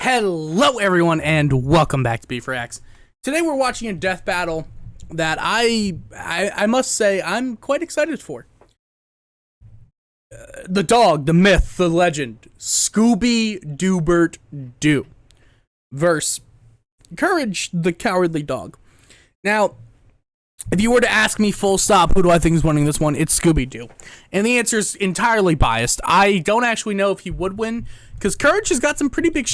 Hello everyone and welcome back to B4X. Today we're watching a death battle that I must say I'm quite excited for. The dog, the myth, the legend, Scooby-Doo versus Courage the Cowardly Dog. Now, if you were to ask me full stop, who do I think is winning this one, it's Scooby-Doo. And the answer is entirely biased. I don't actually know if he would win, because Courage has got some pretty big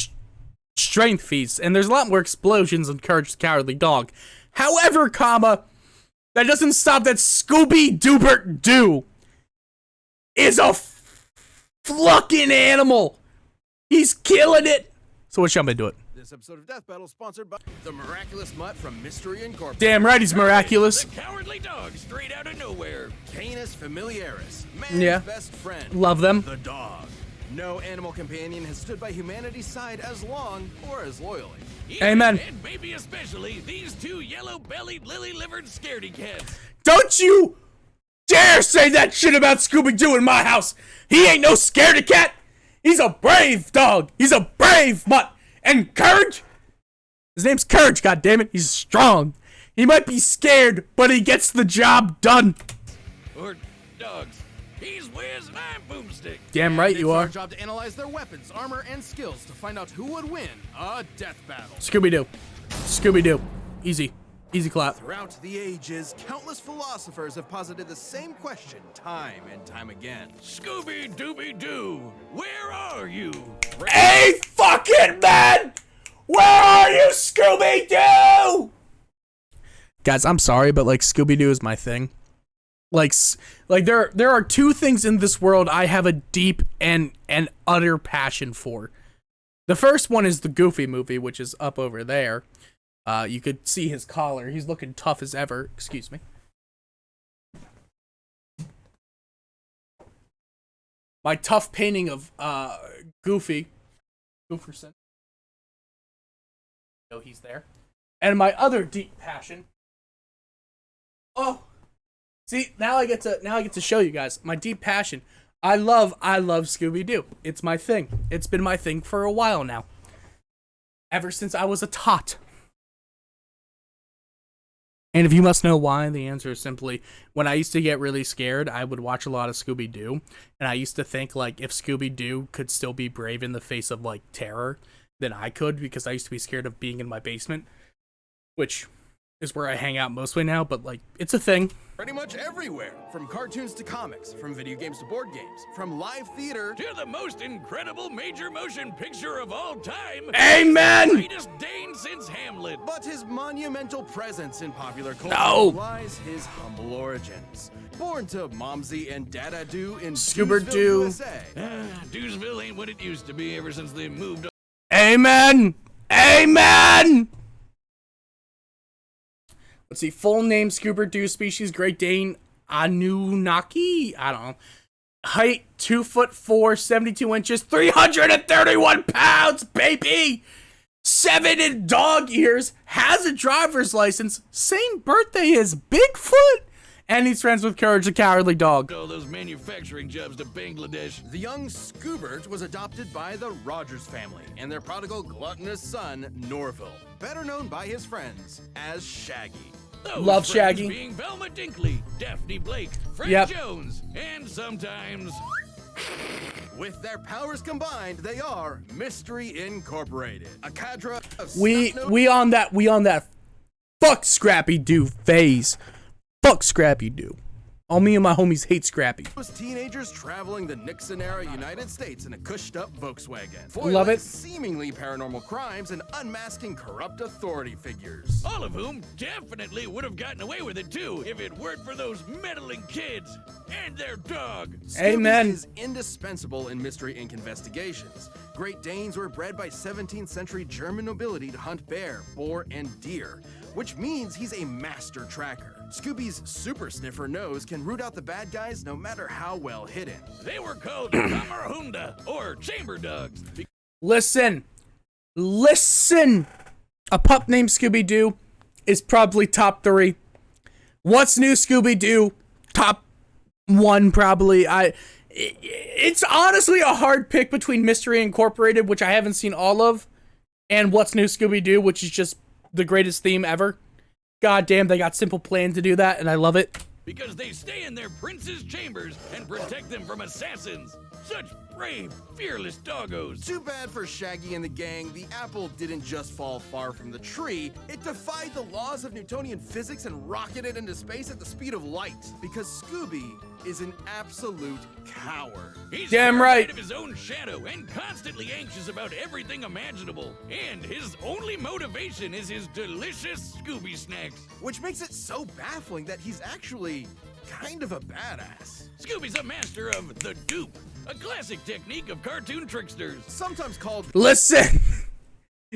strength feats, and there's a lot more explosions in Courage the Cowardly Dog. However, that doesn't stop that Scooby-Doo is a fucking animal. He's killing it. So let's jump into it. This episode of Death Battle sponsored by the Miraculous Mutt from Mystery Incorporated. Damn right he's miraculous. The Cowardly Dog, straight out of nowhere. Canis Familiaris, man's best friend. Love them. The dog. No animal companion has stood by humanity's side as long or as loyally. Amen. And maybe especially these two yellow-bellied, lily-livered scaredy cats. Don't you dare say that shit about Scooby-Doo in my house. He ain't no scaredy cat. He's a brave dog. He's a brave mutt. And Courage? His name's Courage, goddammit. He's strong. He might be scared, but he gets the job done. Or dogs. He's Wiz and I'm Boomstick. Damn right you are. It's our job to analyze their weapons, armor, and skills to find out who would win a death battle. Scooby-Doo. Scooby-Doo. Easy. Easy clap. Throughout the ages, countless philosophers have posited the same question time and time again. Scooby-Dooby-Doo, where are you? Hey, fucking man! Where are you, Scooby-Doo? Guys, I'm sorry, but like Scooby-Doo is my thing. Like there are two things in this world I have a deep and utter passion for. The first one is the Goofy movie, which is up over there. You could see his collar. He's looking tough as ever. Excuse me. My tough painting of Goofy. Gooferson. Oh, he's there. And my other deep passion. Oh. See, now I get to show you guys my deep passion. I love Scooby-Doo. It's my thing. It's been my thing for a while now. Ever since I was a tot. And if you must know why, the answer is simply, when I used to get really scared, I would watch a lot of Scooby-Doo, and I used to think, like, if Scooby-Doo could still be brave in the face of, like, terror, then I could, because I used to be scared of being in my basement, which is where I hang out mostly now, but, like, it's a thing. Pretty much everywhere, from cartoons to comics, from video games to board games, from live theater To the most incredible major motion picture of all time. Amen! The greatest Dane since Hamlet. But his monumental presence in popular culture lies his humble origins. Born to Momsy and Dada Doo in Scooby-Doo, USA. Dewsville ain't what it used to be ever since they moved. Amen! Amen! Let's see, full name Scooby-Doo, species Great Dane, Anunnaki? I don't know. Height, 2'4", 72 inches, 331 pounds, baby! 7 in dog years, has a driver's license, same birthday as Bigfoot, and he's friends with Courage the Cowardly Dog. All those manufacturing jobs to Bangladesh. The young Scoobert was adopted by the Rogers family and their prodigal gluttonous son, Norville, better known by his friends as Shaggy. Those Love friends Shaggy. being Velma Dinkley, Daphne Blake, Fred Yep. Jones, and sometimes... With their powers combined, they are Mystery Incorporated, a cadre of We on that fuck Scrappy-Doo phase. Fuck Scrappy-Doo. All me and my homies hate Scrappy. was teenagers traveling the Nixon-era United States in a cushed-up Volkswagen, Love foiling it. seemingly paranormal crimes and unmasking corrupt authority figures. All of whom definitely would have gotten away with it too if it weren't for those meddling kids and their dog. Amen. Scooby is indispensable in Mystery Inc. investigations. Great Danes were bred by 17th century German nobility to hunt bear, boar, and deer, which means he's a master tracker. Scooby's super sniffer nose can root out the bad guys no matter how well hidden. They were called Kamarhunda, or chamber dogs. Listen. A pup named Scooby-Doo is probably top 3. What's New Scooby-Doo? Top 1 probably. It's honestly a hard pick between Mystery Incorporated, which I haven't seen all of, And What's New Scooby-Doo, which is just the greatest theme ever. God damn, they got Simple Plan to do that, and I love it. Because they stay in their prince's chambers and protect them from assassins. Such brave, fearless doggos. Too bad for Shaggy and the gang, the apple didn't just fall far from the tree, it defied the laws of Newtonian physics and rocketed into space at the speed of light. Because Scooby is an absolute coward. He's Damn right. terrified of his own shadow and constantly anxious about everything imaginable. And his only motivation is his delicious Scooby snacks. Which makes it so baffling that he's actually kind of a badass. Scooby's a master of the dupe, a classic technique of cartoon tricksters. Sometimes called Listen,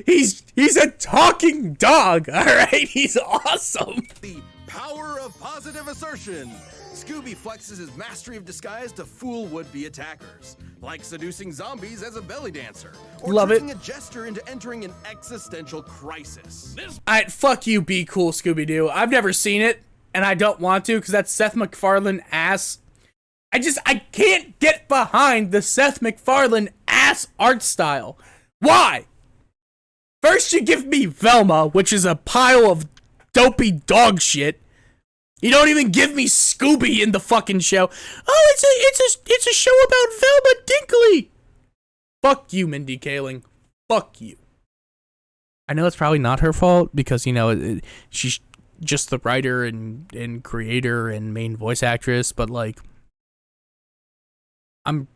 he's a talking dog, all right? He's awesome. the power of positive assertion. Scooby flexes his mastery of disguise to fool would-be attackers, like seducing zombies as a belly dancer, or Love it. tricking a jester into entering an existential crisis. This All right, fuck you, Be Cool, Scooby-Doo. I've never seen it, and I don't want to, because that's Seth MacFarlane ass. I can't get behind the Seth MacFarlane ass art style. Why? First you give me Velma, which is a pile of dopey dog shit. You don't even give me Scooby in the fucking show. Oh, it's a show about Velma Dinkley. Fuck you, Mindy Kaling. Fuck you. I know it's probably not her fault because, you know, she's just the writer and creator and main voice actress, but, like, I'm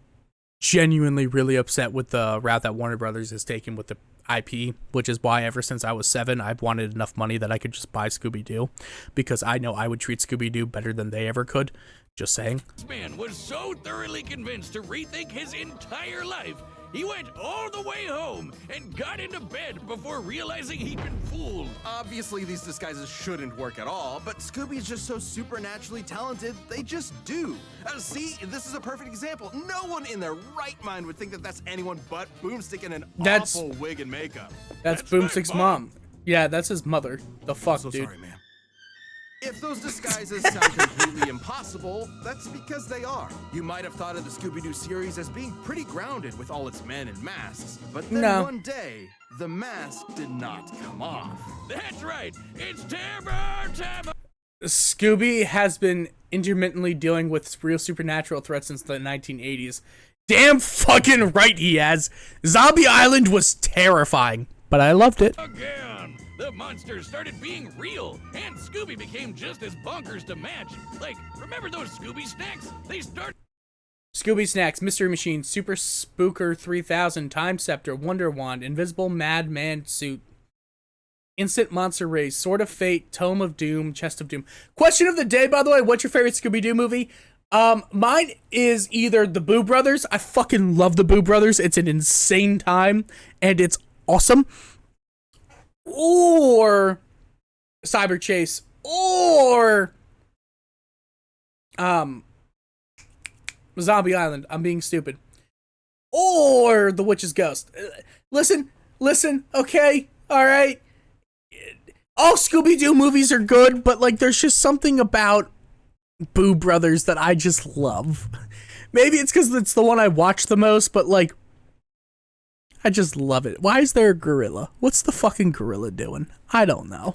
genuinely really upset with the route that Warner Brothers has taken with the IP, which is why ever since I was 7, I've wanted enough money that I could just buy Scooby-Doo, because I know I would treat Scooby-Doo better than they ever could. Just saying. man was so thoroughly convinced to rethink his entire life, he went all the way home and got into bed before realizing he'd been fooled. Obviously, these disguises shouldn't work at all, but Scooby's just so supernaturally talented, they just do. See, this is a perfect example. No one in their right mind would think that that's anyone but Boomstick in an awful wig and makeup. That's That's my Boomstick's mom. mom. Yeah, that's his mother. The fuck, So dude. sorry, ma'am. If those disguises sound completely impossible, that's because they are. You might have thought of the Scooby-Doo series as being pretty grounded with all its men in masks, but then No. one day, the mask did not come off. That's right, it's Tabber! Scooby has been intermittently dealing with real supernatural threats since the 1980s. Damn fucking right he has. Zombie Island was terrifying, but I loved it. Again! The monsters started being real, and Scooby became just as bonkers to match. Like, remember those Scooby snacks? They started Scooby Snacks, Mystery Machine, Super Spooker 3000, Time Scepter, Wonder Wand, Invisible Madman Suit, Instant Monster Race, Sword of Fate, Tome of Doom, Chest of Doom. Question of the day, by the way, what's your favorite Scooby-Doo movie? Mine is either the Boo Brothers. I fucking love the Boo Brothers. It's an insane time, and it's awesome. Or Cyber Chase, or Zombie Island. I'm being stupid. Or The Witch's Ghost. Listen, okay, all right. All Scooby-Doo movies are good, but like there's just something about Boo Brothers that I just love. Maybe it's because it's the one I watch the most, but like I just love it. Why is there a gorilla? What's the fucking gorilla doing? I don't know.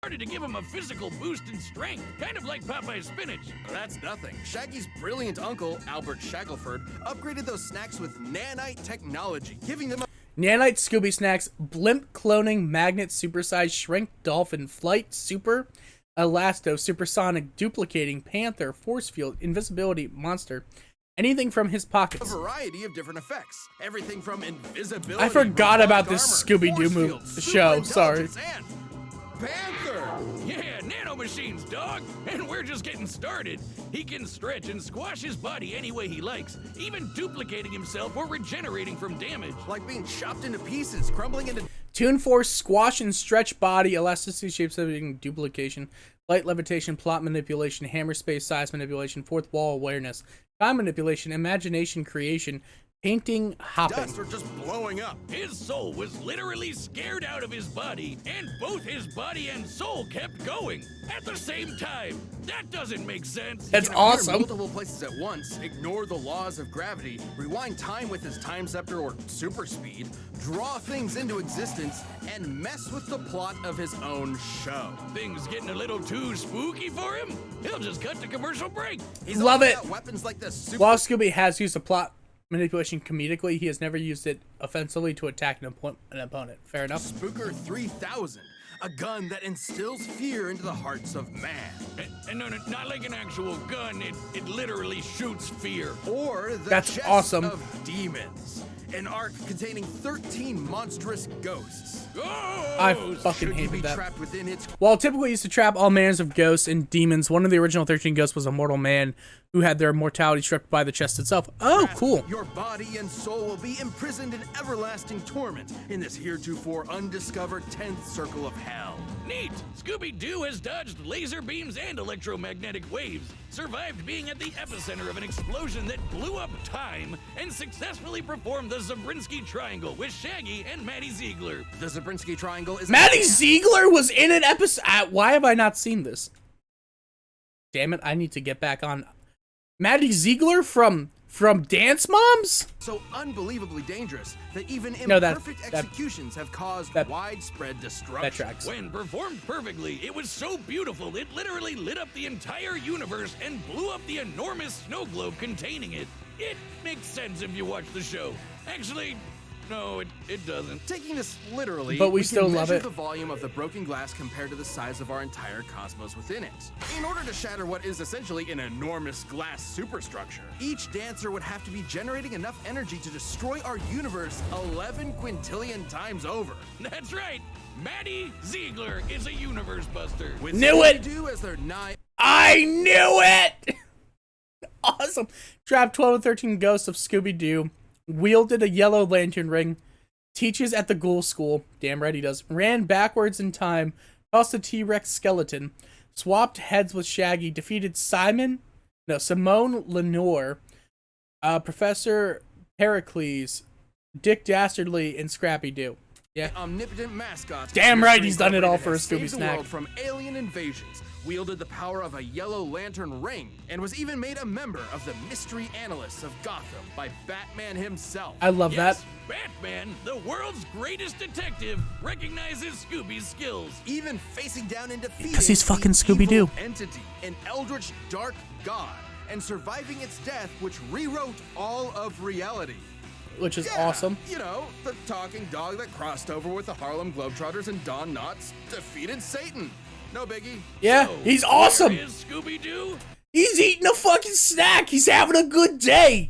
to give him a physical boost in strength, kind of like Popeye's spinach. That's nothing. Shaggy's brilliant uncle, Albert Shackelford, upgraded those snacks with nanite technology, giving them a Nanite Scooby Snacks, Blimp Cloning, Magnet, Supersize, Shrink, Dolphin, Flight, Super, Elasto, Supersonic, Duplicating, Panther, Force Field, Invisibility, Monster. Anything from his pockets. variety of different effects. Everything from invisibility. I forgot robotic about this armor, Scooby-Doo force movie field, super show, sorry. intelligence, and Panther! Yeah, nanomachines, dog. And we're just getting started. He can stretch and squash his body any way he likes, even duplicating himself or regenerating from damage. Like being chopped into pieces, crumbling into Tune Force, Squash and Stretch Body, Elasticity, Shape-Shifting, Duplication, Light Levitation, Plot Manipulation, Hammer Space, Size Manipulation, Fourth Wall Awareness, Time Manipulation, Imagination Creation, Painting hopping. Dust are just blowing up. His soul was literally scared out of his body, and both his body and soul kept going at the same time. That doesn't make sense. That's He can appear awesome. multiple places at once, ignore the laws of gravity, rewind time with his time scepter or super speed, draw things into existence, and mess with the plot of his own show. Things getting a little too spooky for him? He'll just cut to commercial break. He's Love also it. got weapons like the super While Scooby has used the plot manipulation comedically, he has never used it offensively to attack an opponent. Fair enough. Spooker 3000, a gun that instills fear into the hearts of man. And no, not like an actual gun. It literally shoots fear. Or the That's Chest awesome. of Demons, an arc containing 13 monstrous ghosts. Oh, I fucking Should you hated be that. trapped within its While typically used to trap all manners of ghosts and demons, one of the original 13 ghosts was a mortal man who had their mortality stripped by the chest itself. Oh, cool. Your body and soul will be imprisoned in everlasting torment in this heretofore undiscovered 10th circle of hell. Neat! Scooby-Doo has dodged laser beams and electromagnetic waves, survived being at the epicenter of an explosion that blew up time, and successfully performed the Zabriskie Triangle with Shaggy and Maddie Ziegler. The Zabriskie Triangle is Maddie Ziegler was in an episode. Why have I not seen this? Damn it, I need to get back on. Maddie Ziegler from Dance Moms? so unbelievably dangerous that even No, that- imperfect that- executions have caused that- widespread destruction. That tracks. When performed perfectly, it was so beautiful it literally lit up the entire universe and blew up the enormous snow globe containing it. It makes sense if you watch the show. Actually, no, it doesn't. Taking this literally, But we can still love measure it. the volume of the broken glass compared to the size of our entire cosmos within it. In order to shatter what is essentially an enormous glass superstructure, each dancer would have to be generating enough energy to destroy our universe 11 quintillion times over. That's right. Maddie Ziegler is a universe buster. With Knew it! Scooby-Doo as their nine. I knew it! Awesome. Trapped 12 and 13 ghosts of Scooby-Doo. Wielded a yellow lantern ring. Teaches at the ghoul school. Damn right he does. Ran backwards in time. Tossed a T-Rex skeleton. Swapped heads with Shaggy. Defeated Simone Lenore. Professor Pericles. Dick Dastardly, and Scrappy-Doo. Yeah. Omnipotent mascots. Damn right he's Mystery done it all Incorporated for a has Scooby saved the snack. world from alien invasions, wielded the power of a yellow lantern ring, and was even made a member of the Mystery Analysts of Gotham by Batman himself. I love Yes, that. Batman, the world's greatest detective, recognizes Scooby's skills. Even facing down and defeating 'Cause he's the fucking Scooby-Doo. evil entity, an eldritch dark god, and surviving its death, which rewrote all of reality. Which is Yeah, awesome. You know, the talking dog that crossed over with the Harlem Globetrotters and Don Knotts defeated Satan. No biggie. Yeah, So, he's awesome. Where is Scooby-Doo? He's eating a fucking snack. He's having a good day.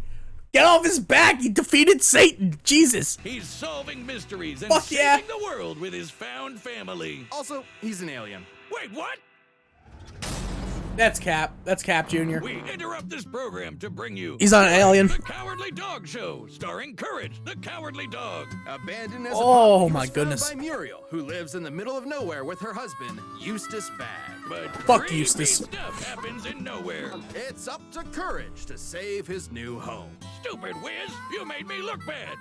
Get off his back. He defeated Satan. Jesus. He's solving mysteries and Fuck yeah. saving the world with his found family. Also, he's an alien. Wait, what? That's Cap. That's Cap Jr. We interrupt this program to bring you He's on an alien. The Cowardly Dog Show, starring Courage, the Cowardly Dog. Abandoned as a Oh, pup, he my was goodness. found by Muriel, who lives in the middle of nowhere with her husband, Eustace Bagg. But Fuck creepy Eustace. stuff happens in nowhere. It's up to Courage to save his new home. Stupid Wiz, you made me look bad.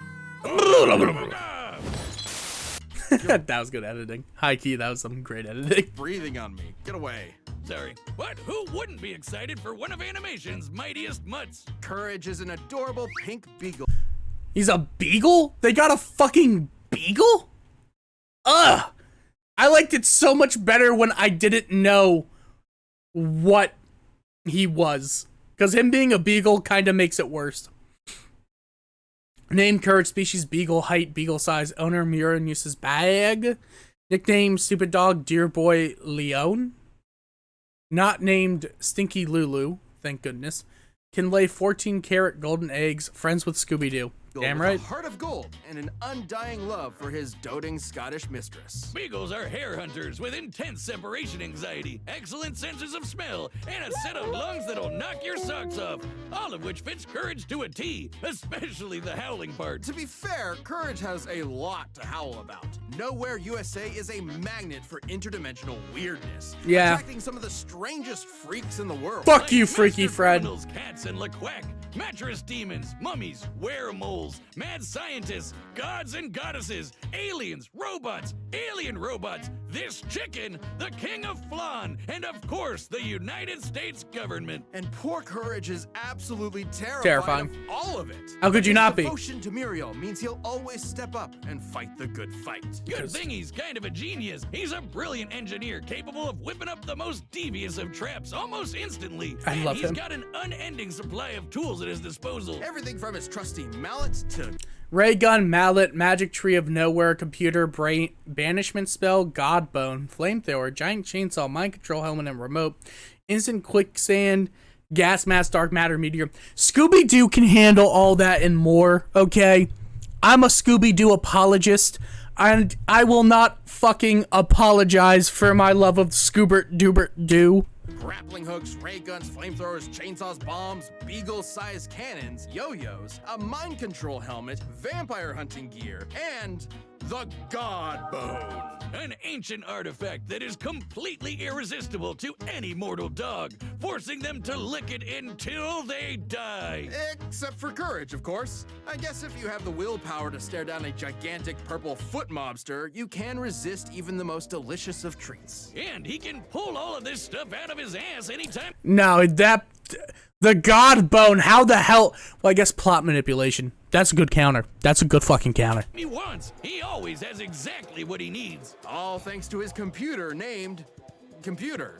That was good editing. High key, that was some great editing. Breathing on me. Get away. Sorry, but who wouldn't be excited for one of animation's mightiest mutts? Courage is an adorable pink beagle. He's a beagle? They got a fucking beagle? Ugh. I liked it so much better when I didn't know what he was. Because him being a beagle kind of makes it worse. Name, Courage, species, beagle, height, beagle size, owner, Murin uses bag. Nickname, stupid dog, dear boy, Leon. Not named Stinky Lulu, thank goodness. Can lay 14-karat golden eggs, friends with Scooby-Doo. Damn with right. A heart of gold and an undying love for his doting Scottish mistress. Beagles are hare hunters with intense separation anxiety, excellent senses of smell, and a set of lungs that'll knock your socks off. All of which fits Courage to a T, especially the howling part. To be fair, Courage has a lot to howl about. Nowhere USA is a magnet for interdimensional weirdness. Yeah. Attracting some of the strangest freaks in the world. Fuck you, Like Freaky Master Fred. Criminals, Cats, and LaQuack. mattress demons, mummies, weremoles, mad scientists, gods and goddesses, aliens, robots, alien robots, this chicken, the king of flan, and of course the United States government. And poor Courage is absolutely Terrifying. of all of it. How could you not be? Devotion to Muriel means he'll always step up and fight the good fight. Good thing he's kind of a genius. He's a brilliant engineer capable of whipping up the most devious of traps almost instantly. I love He's him. got an unending supply of tools at his disposal. Everything from his trusty mallet to Ray gun, mallet, magic tree of nowhere, computer, brain, banishment spell, god bone, flamethrower, giant chainsaw, mind control helmet and remote, instant quicksand, gas mask, dark matter, meteor. Scooby-Doo can handle all that and more, okay? I'm a Scooby-Doo apologist, and I will not fucking apologize for my love of Scoobert-Doobert-Doo. grappling hooks, ray guns, flamethrowers, chainsaws, bombs, beagle-sized cannons, yo-yos, a mind control helmet, vampire hunting gear, and the God Bone. An ancient artifact that is completely irresistible to any mortal dog, forcing them to lick it until they die. Except for Courage, of course. I guess if you have the willpower to stare down a gigantic purple foot mobster, you can resist even the most delicious of treats. And he can pull all of this stuff out of his ass anytime No, the god bone, how the hell? Well, I guess plot manipulation. That's a good counter. That's a good fucking counter. he wants. He always has exactly what he needs. All thanks to his computer named Computer.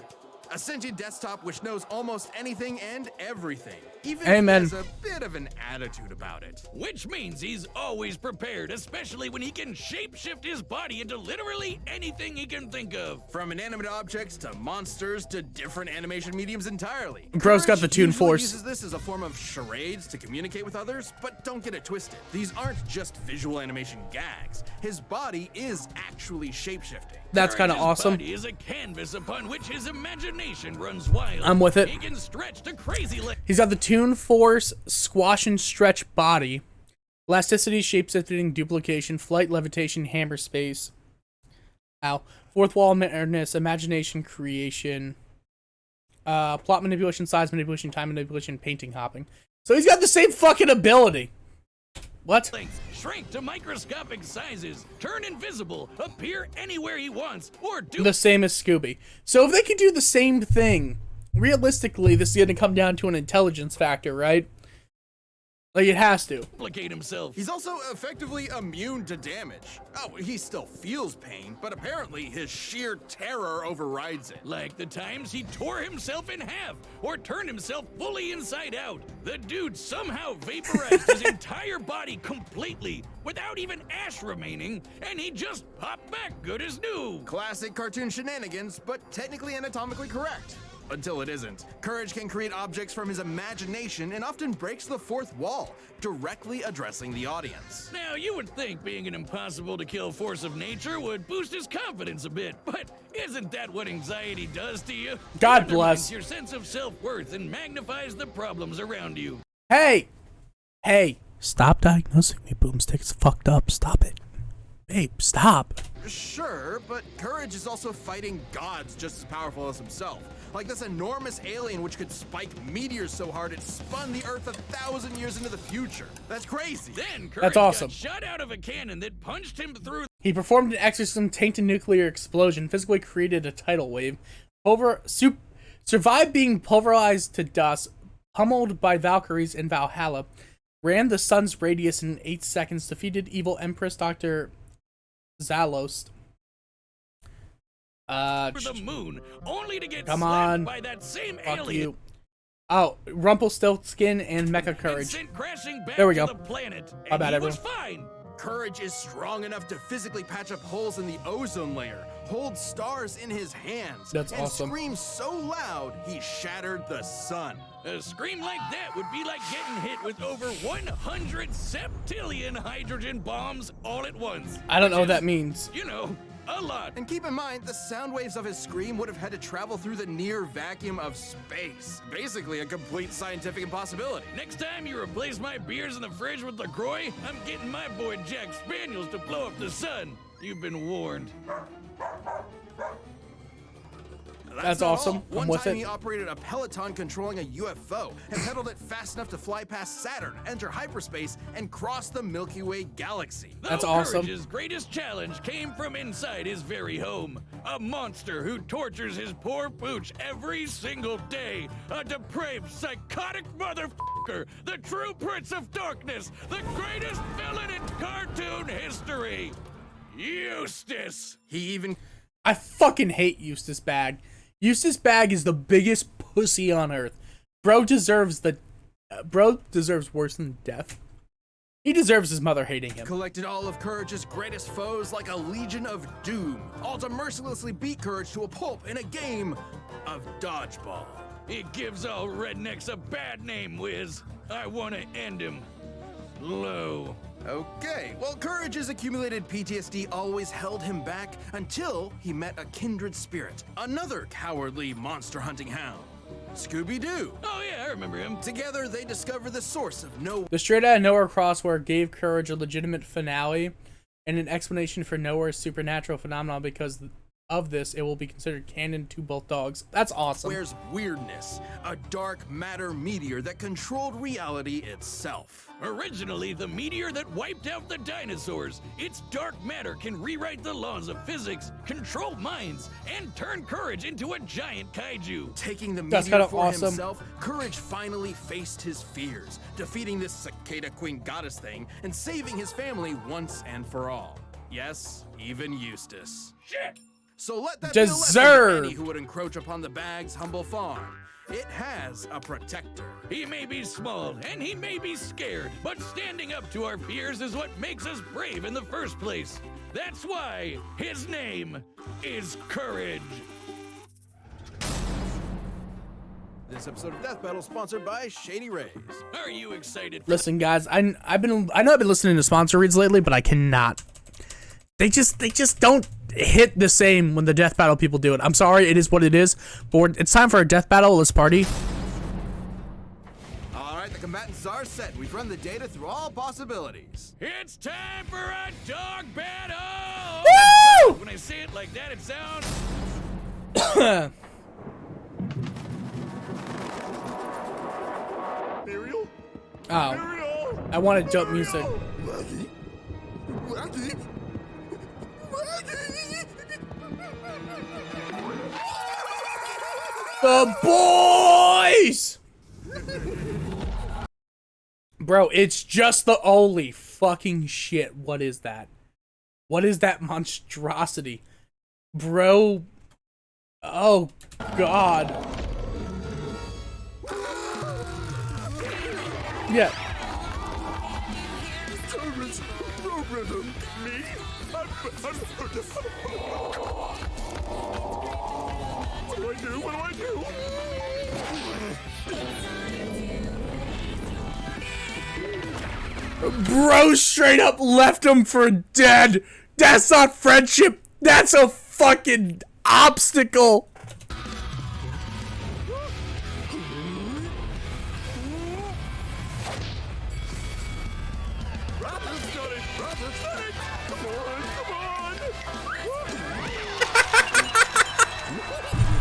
A sentient desktop which knows almost anything and everything. Even Amen. if he has a bit of an attitude about it. Which means he's always prepared, especially when he can shapeshift his body into literally anything he can think of. From inanimate objects to monsters to different animation mediums entirely. Bro's got the Courage Toon usually Force. uses this as a form of charades to communicate with others, but don't get it twisted. These aren't just visual animation gags. His body is actually shapeshifting. That's kind of Courage's awesome. body is a canvas upon which his imagination runs wild. I'm with it. He can stretch to crazy lengths. He's got the Toon Force, squash and stretch body, elasticity, shapeshifting, duplication, flight, levitation, hammer space. Ow. Fourth wall awareness, imagination, creation, plot manipulation, size manipulation, time manipulation, painting, hopping. So he's got the same fucking ability. What? Shrink to microscopic sizes, turn invisible, appear anywhere he wants, or do The same as Scooby. So if they could do the same thing, realistically, this is going to come down to an intelligence factor, right? Like, it has to. duplicate himself. He's also effectively immune to damage. Oh, he still feels pain, but apparently his sheer terror overrides it. Like the times he tore himself in half or turned himself fully inside out. The dude somehow vaporized his entire body completely without even ash remaining, and he just popped back good as new. Classic cartoon shenanigans, but technically anatomically correct. Until it isn't. Courage can create objects from his imagination and often breaks the fourth wall, directly addressing the audience. Now, you would think being an impossible-to-kill force of nature would boost his confidence a bit, but isn't that what anxiety does to you? God It bless. undermines your sense of self-worth and magnifies the problems around you. Hey! Hey! Stop diagnosing me, Boomstick. It's fucked up. Stop it. Babe, stop. Sure, but Courage is also fighting gods just as powerful as himself. Like this enormous alien which could spike meteors so hard it spun the Earth 1,000 years into the future. That's crazy. Then Courage That's awesome. got shot out of a cannon that punched him through. He performed an exorcism, tainted nuclear explosion, physically created a tidal wave, survived being pulverized to dust, pummeled by Valkyries in Valhalla, ran the sun's radius in 8 seconds, defeated evil Empress Dr. Zalost. the moon, only to get Come slapped on. by that same Fuck alien. you. Oh, Rumpelstiltskin and Mecha And Courage. sent crashing back There we to go. the planet. My And bad, he everyone. was fine. Courage is strong enough to physically patch up holes in the ozone layer, hold stars in his hands, That's and awesome. scream so loud he shattered the sun. A scream like that would be like getting hit with over 100 septillion hydrogen bombs all at once. I don't know what Which that is, means. You know, a lot. And keep in mind, the sound waves of his scream would have had to travel through the near vacuum of space. Basically a complete scientific impossibility. Next time you replace my beers in the fridge with LaCroix, I'm getting my boy Jack Spaniels to blow up the sun. You've been warned. That's not awesome. all. I'm One with time it. he operated a Peloton controlling a UFO and pedaled it fast enough to fly past Saturn, enter hyperspace, and cross the Milky Way galaxy. That's Though awesome. Courage's greatest challenge came from inside his very home. A monster who tortures his poor pooch every single day. A depraved, psychotic motherfucker. The true Prince of Darkness. The greatest villain in cartoon history. Eustace. He even I fucking hate Eustace Bag. Eustace Bag is the biggest pussy on earth. Bro deserves worse than death. He deserves his mother hating him. collected all of Courage's greatest foes like a legion of doom, all to mercilessly beat Courage to a pulp in a game of dodgeball. It gives all rednecks a bad name, Wiz. I want to end him. Low. Okay, well, Courage's accumulated PTSD always held him back until he met a kindred spirit, another cowardly monster hunting hound, Scooby-Doo. Oh yeah, I remember him. Together, they discover the source of no The Straight Outta Nowhere crossword gave Courage a legitimate finale and an explanation for Nowhere's supernatural phenomenon. Because of this, it will be considered canon to both dogs. That's awesome. Where's weirdness, a dark matter meteor that controlled reality itself. Originally the meteor that wiped out the dinosaurs, its dark matter can rewrite the laws of physics, control minds, and turn Courage into a giant kaiju. Taking the That's meteor kinda for awesome. himself, Courage finally faced his fears, defeating this cicada queen goddess thing and saving his family once and for all. Yes, even Eustace. Shit! So let that be a lesson to Deserved. any who would encroach upon the Bag's humble farm. It has a protector. He may be small and he may be scared, but standing up to our fears is what makes us brave in the first place. That's why his name is Courage. This episode of Death Battle is sponsored by Shady Rays. Are you excited? Listen, guys, I know I've been listening to sponsor reads lately, but I cannot. They just don't hit the same when the Death Battle people do it. I'm sorry, it is what it is. But it's time for a Death Battle. Let's party. All right, the combatants are set. We've run the data through all possibilities. It's time for a dog battle! Woo! When I say it like that, it sounds... Muriel? Oh, Muriel? I wanted jump music. Maggie? Maggie? The boys! Bro, it's just the holy fucking shit. What is that? What is that monstrosity? Bro. Oh, God. Yeah. What do I do? Bro straight up left him for dead. That's not friendship. That's a fucking obstacle.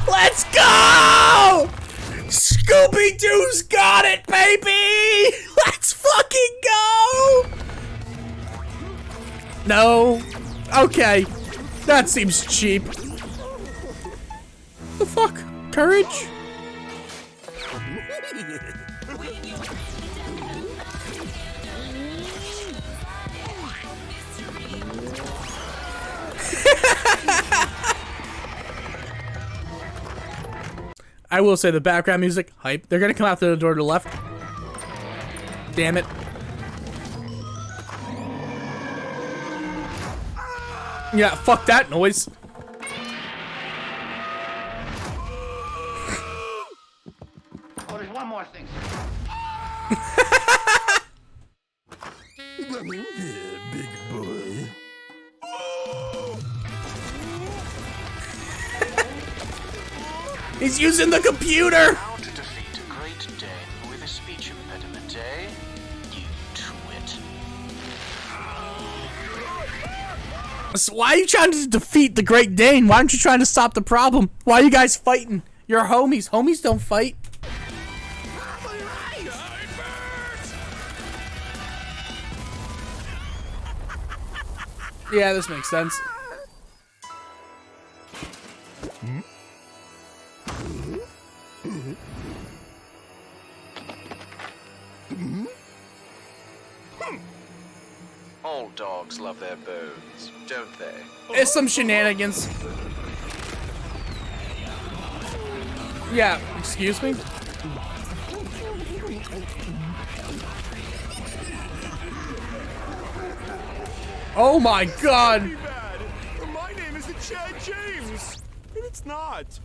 Let's go! Scooby-Doo's got it, baby! Let's fucking go! No. Okay. That seems cheap. The fuck? Courage? I will say the background music, hype. They're gonna come out through the door to the left. Damn it. Yeah, fuck that noise. Oh, there's one more thing. Big boy. He's using the computer! How to defeat a Great Dane with a speech impediment, eh? You twit. So why are you trying to defeat the Great Dane? Why aren't you trying to stop the problem? Why are you guys fighting? You're homies. Homies don't fight. Yeah, this makes sense. All dogs love their bones, don't they? It's some shenanigans. Yeah, excuse me? Oh my god! My name is Chad James, and it's not.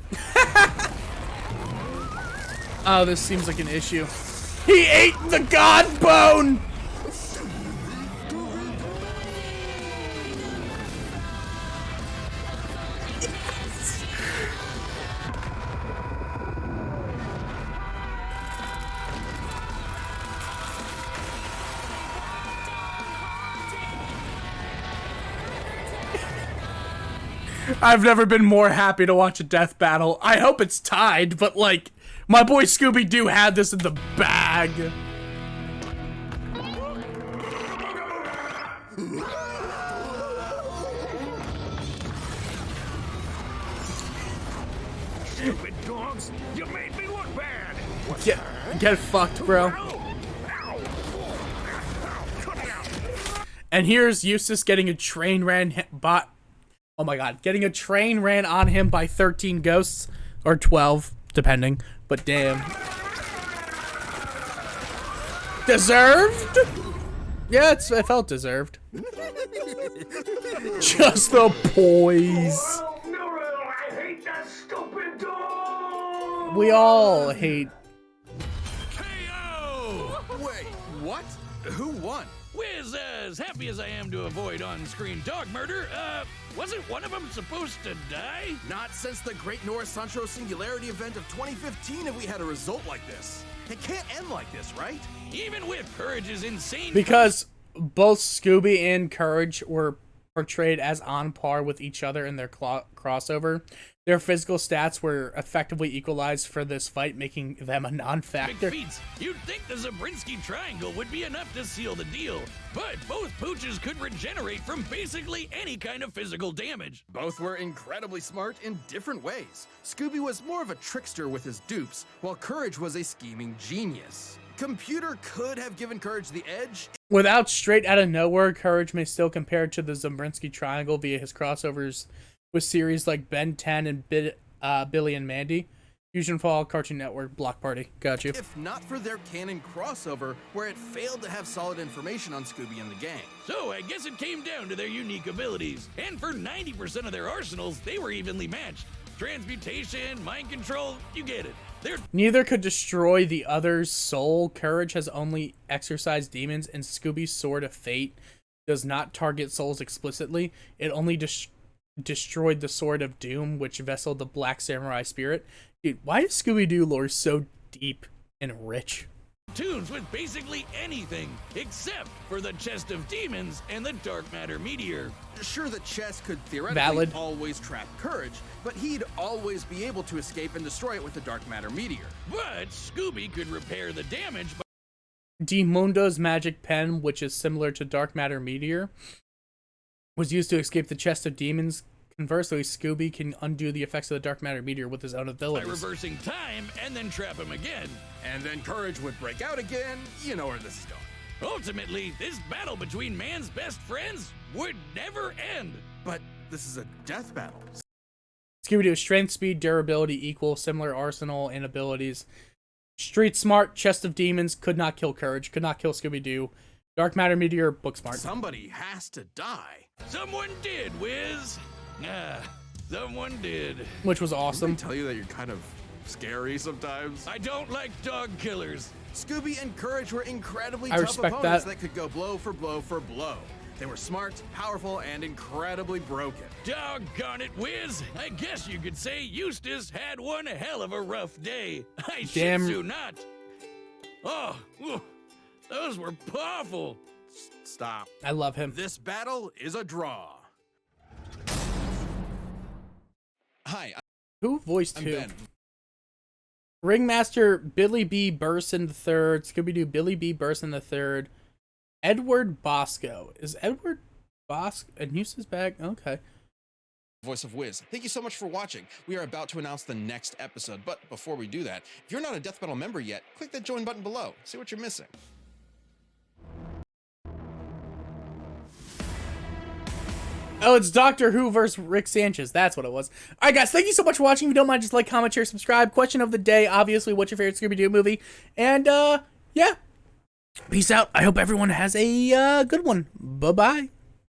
Oh, this seems like an issue. He ate the god bone! I've never been more happy to watch a death battle. I hope it's tied, but like, my boy Scooby-Doo had this in the bag. Stupid dogs, you made me look bad. Get fucked, bro. And here's Eustace getting a train ran oh my god, getting a train ran on him by 13 ghosts, or 12, depending, but damn. Deserved? Yeah, it felt deserved. Just the poise. I hate that stupid dog. We all hate. KO! Wait, what? Who won? Wiz, as happy as I am to avoid on-screen dog murder, wasn't one of them supposed to die? Not since the Great Norris Sancho Singularity event of 2015 have we had a result like this. It can't end like this, right? Even with Courage's insane... Because both Scooby and Courage were portrayed as on par with each other in their crossover. Their physical stats were effectively equalized for this fight, making them a non-factor. Big feats. You'd think the Zabriskie Triangle would be enough to seal the deal, but both pooches could regenerate from basically any kind of physical damage. Both were incredibly smart in different ways. Scooby was more of a trickster with his dupes, while Courage was a scheming genius. Computer could have given Courage the edge. Without straight out of nowhere, Courage may still compare to the Zabriskie Triangle via his crossovers with series like Ben 10 and Billy and Mandy. Fusion Fall, Cartoon Network, Block Party. Got you. If not for their canon crossover, where it failed to have solid information on Scooby and the gang. So I guess it came down to their unique abilities, and for 90% of their arsenals, they were evenly matched. Transmutation, mind control, you get it. Neither could destroy the other's soul. Courage has only exorcised demons, and Scooby's Sword of Fate does not target souls explicitly. It only destroyed the Sword of Doom, which vesseled the Black Samurai spirit. Dude, why is Scooby-Doo lore so deep and rich? Tunes with basically anything, except for the Chest of Demons and the Dark Matter Meteor. Sure, the chest could theoretically Valid. always trap Courage, but he'd always be able to escape and destroy it with the Dark Matter Meteor. But Scooby could repair the damage by Mundo's magic pen, which is similar to Dark Matter Meteor, was used to escape the Chest of Demons. Conversely, Scooby can undo the effects of the Dark Matter Meteor with his own abilities. reversing time and then trap him again. And then Courage would break out again. You know where this is going. Ultimately, this battle between man's best friends would never end. But this is a death battle. Scooby-Doo strength, speed, durability equal, similar arsenal and abilities. Street smart, Chest of Demons, could not kill Courage, could not kill Scooby-Doo. Dark Matter Meteor, book smart. Somebody has to die. Someone did, Wiz. Someone did. Which was awesome. Tell you that you're kind of scary sometimes. I don't like dog killers. Scooby and Courage were incredibly I tough respect opponents that. that could go blow for blow for blow. They were smart, powerful, and incredibly broken. Doggone it, Wiz. I guess you could say Eustace had one hell of a rough day. I Damn. shit you not. Oh, those were powerful. Stop. I love him. This battle is a draw. Hi, Who voiced I'm who? Ben. Ringmaster Billy B. Burson III, Scooby-Doo Billy B. Burson III, Edward Bosco. Is Edward Bosco and Eustace back? Okay. Voice of Wiz. Thank you so much for watching. We are about to announce the next episode, but before we do that, if you're not a Death Metal member yet, click that join button below. See what you're missing. Oh, it's Doctor Who versus Rick Sanchez. That's what it was. All right, guys, thank you so much for watching. If you don't mind, just like, comment, share, subscribe. Question of the day, obviously, what's your favorite Scooby-Doo movie? And, yeah. Peace out. I hope everyone has a good one. Bye-bye.